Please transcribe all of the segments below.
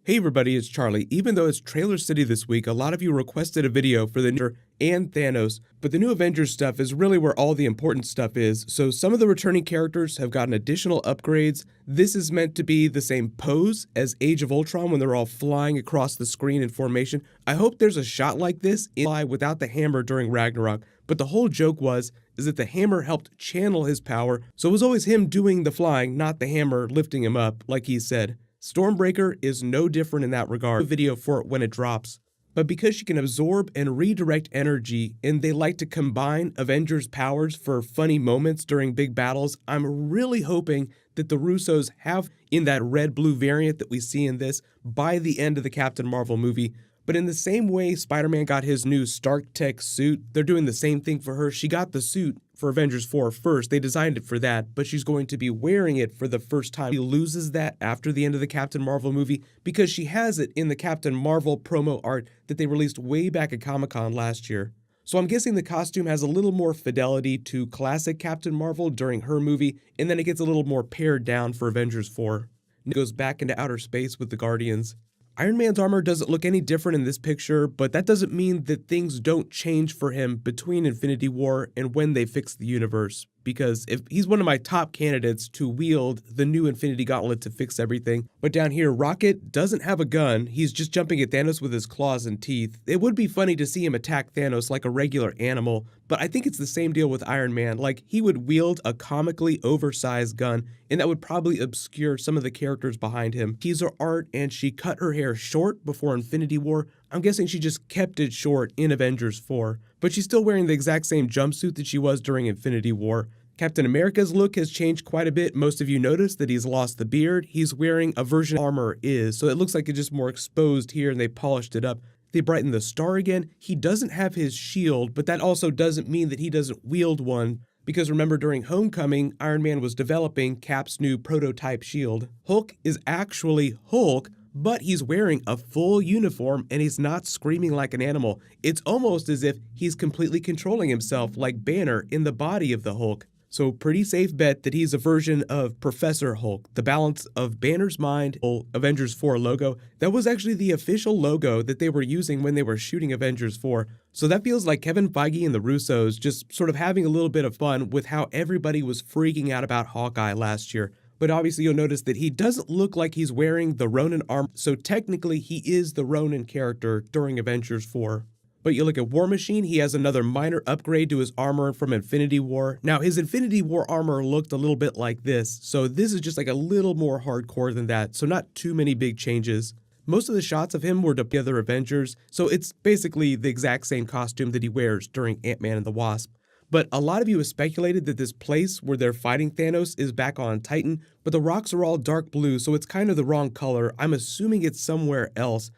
Hey everybody, it's Charlie. Even though it's Trailer City this week, a lot of you requested a video for the new and Thanos, but the new Avengers stuff is really where all the important stuff is, so some of the returning characters have gotten additional upgrades. This is meant to be the same pose as Age of Ultron when they're all flying across the screen in formation. I hope there's a shot like this without the hammer during Ragnarok, but the whole joke is that the hammer helped channel his power, so it was always him doing the flying, not the hammer lifting him up, like he said. Stormbreaker is no different in that regard. Video for it when it drops. But because she can absorb and redirect energy, and they like to combine Avengers' powers for funny moments during big battles, I'm really hoping that the Russos have in that red-blue variant that we see in this by the end of the Captain Marvel movie. But in the same way Spider-Man got his new Stark Tech suit, they're doing the same thing for her. She got the suit for Avengers 4 first. They designed it for that, but she's going to be wearing it for the first time. She loses that after the end of the Captain Marvel movie because she has it in the Captain Marvel promo art that they released way back at Comic-Con last year. So I'm guessing the costume has a little more fidelity to classic Captain Marvel during her movie, and then it gets a little more pared down for Avengers 4. It goes back into outer space with the Guardians. Iron Man's armor doesn't look any different in this picture, but that doesn't mean that things don't change for him between Infinity War and when they fix the universe, because if he's one of my top candidates to wield the new Infinity Gauntlet to fix everything. But down here, Rocket doesn't have a gun, he's just jumping at Thanos with his claws and teeth. It would be funny to see him attack Thanos like a regular animal, but I think it's the same deal with Iron Man. Like, he would wield a comically oversized gun, and that would probably obscure some of the characters behind him. Teaser art, and she cut her hair short before Infinity War. I'm guessing she just kept it short in Avengers 4, but she's still wearing the exact same jumpsuit that she was during Infinity War. Captain America's look has changed quite a bit. Most of you noticed that he's lost the beard. He's wearing a version of armor so it looks like it's just more exposed here and they polished it up. They brightened the star again. He doesn't have his shield, but that also doesn't mean that he doesn't wield one. Because remember, during Homecoming, Iron Man was developing Cap's new prototype shield. Hulk is actually Hulk, but he's wearing a full uniform and he's not screaming like an animal. It's almost as if he's completely controlling himself like Banner in the body of the Hulk. So pretty safe bet that he's a version of Professor Hulk. The balance of Banner's mind, Avengers 4 logo, that was actually the official logo that they were using when they were shooting Avengers 4. So that feels like Kevin Feige and the Russos just sort of having a little bit of fun with how everybody was freaking out about Hawkeye last year. But obviously you'll notice that he doesn't look like he's wearing the Ronin armor, so technically he is the Ronin character during Avengers 4. But you look at War Machine, he has another minor upgrade to his armor from Infinity War. Now, his Infinity War armor looked a little bit like this, so this is just like a little more hardcore than that, so not too many big changes. Most of the shots of him were to the other Avengers, so it's basically the exact same costume that he wears during Ant-Man and the Wasp. But a lot of you have speculated that this place where they're fighting Thanos is back on Titan, but the rocks are all dark blue, so it's kind of the wrong color. I'm assuming it's somewhere else.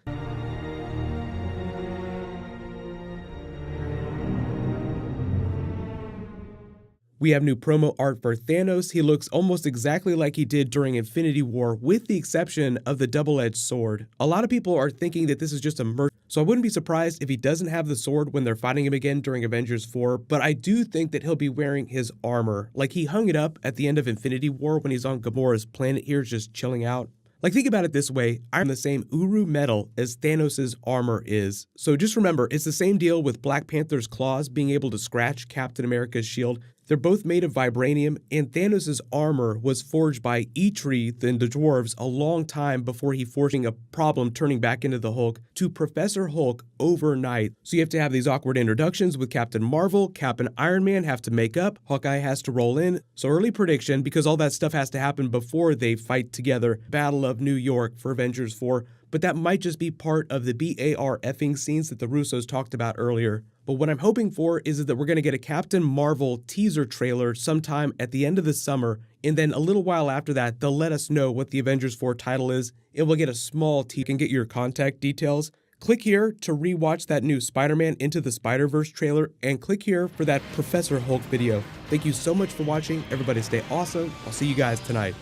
We have new promo art for Thanos. He looks almost exactly like he did during Infinity War, with the exception of the double-edged sword. A lot of people are thinking that this is just a merc, so I wouldn't be surprised if he doesn't have the sword when they're fighting him again during Avengers 4, but I do think that he'll be wearing his armor. Like, he hung it up at the end of Infinity War when he's on Gamora's planet here just chilling out. Like, think about it this way, I'm the same Uru metal as Thanos' armor is. So just remember, it's the same deal with Black Panther's claws being able to scratch Captain America's shield. They're both made of vibranium, and Thanos' armor was forged by Eitri, the dwarves, a long time before he forcing a problem turning back into the Hulk to Professor Hulk overnight. So you have to have these awkward introductions with Captain Marvel, Cap and Iron Man have to make up, Hawkeye has to roll in. So early prediction, because all that stuff has to happen before they fight together, Battle of New York for Avengers 4, but that might just be part of the BAR-effing scenes that the Russos talked about earlier. But what I'm hoping for is that we're going to get a Captain Marvel teaser trailer sometime at the end of the summer, and then a little while after that, they'll let us know what the Avengers 4 title is, and we'll get a small teaser. You can get your contact details. Click here to rewatch that new Spider-Man Into the Spider-Verse trailer, and click here for that Professor Hulk video. Thank you so much for watching. Everybody stay awesome. I'll see you guys tonight.